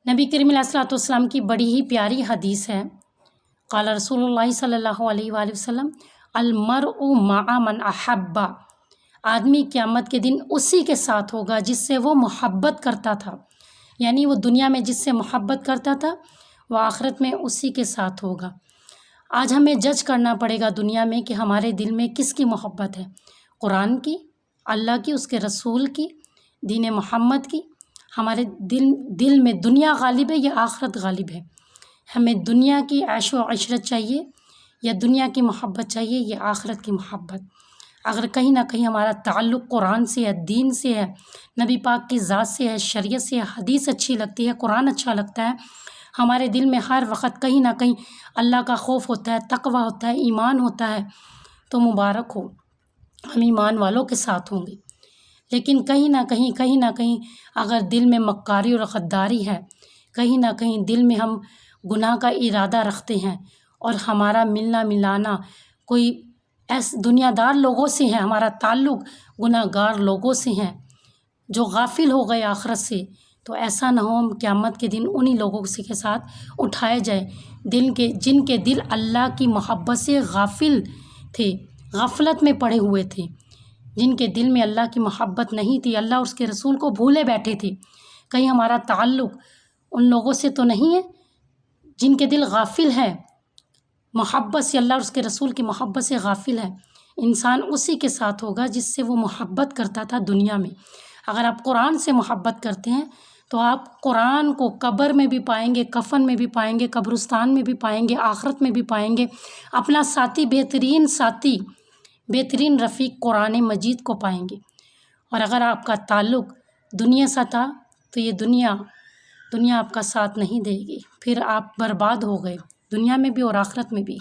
نبی کریم علیہ الصلوۃ والسلام کی بڑی ہی پیاری حدیث ہے۔ قال رسول اللہ صلی اللہ علیہ وآلہ وسلم المرء مع من احب، آدمی قیامت کے دن اسی کے ساتھ ہوگا جس سے وہ محبت کرتا تھا، یعنی وہ دنیا میں جس سے محبت کرتا تھا وہ آخرت میں اسی کے ساتھ ہوگا۔ آج ہمیں جج کرنا پڑے گا دنیا میں کہ ہمارے دل میں کس کی محبت ہے، قرآن کی، اللہ کی، اس کے رسول کی، دین محمد کی۔ ہمارے دل میں دنیا غالب ہے یا آخرت غالب ہے؟ ہمیں دنیا کی عیش و عشرت چاہیے یا دنیا کی محبت چاہیے یا آخرت کی محبت؟ اگر کہیں نہ کہیں ہمارا تعلق قرآن سے ہے، دین سے ہے، نبی پاک کی ذات سے ہے، شریعت سے ہے، حدیث اچھی لگتی ہے، قرآن اچھا لگتا ہے، ہمارے دل میں ہر وقت کہیں نہ کہیں اللہ کا خوف ہوتا ہے، تقوی ہوتا ہے، ایمان ہوتا ہے، تو مبارک ہو، ہم ایمان والوں کے ساتھ ہوں گے۔ لیکن کہیں نہ کہیں اگر دل میں مکاری اور غداری ہے، کہیں نہ کہیں دل میں ہم گناہ کا ارادہ رکھتے ہیں اور ہمارا ملنا ملانا کوئی دنیا دار لوگوں سے ہے، ہمارا تعلق گناہ گار لوگوں سے ہیں جو غافل ہو گئے آخرت سے، تو ایسا نہ ہو ہم قیامت کے دن انہی لوگوں کے ساتھ اٹھائے جائیں جن کے دل اللہ کی محبت سے غافل تھے، غفلت میں پڑے ہوئے تھے، جن کے دل میں اللہ کی محبت نہیں تھی، اللہ اور اس کے رسول کو بھولے بیٹھے تھے۔ کہیں ہمارا تعلق ان لوگوں سے تو نہیں ہے جن کے دل غافل ہے محبت سے، اللہ اور اس کے رسول کی محبت سے غافل ہے؟ انسان اسی کے ساتھ ہوگا جس سے وہ محبت کرتا تھا دنیا میں۔ اگر آپ قرآن سے محبت کرتے ہیں تو آپ قرآن کو قبر میں بھی پائیں گے، کفن میں بھی پائیں گے، قبرستان میں بھی پائیں گے، آخرت میں بھی پائیں گے، اپنا ساتھی، بہترین رفیق قرآن مجید کو پائیں گے۔ اور اگر آپ کا تعلق دنیا سے تھا تو یہ دنیا آپ کا ساتھ نہیں دے گی، پھر آپ برباد ہو گئے، دنیا میں بھی اور آخرت میں بھی۔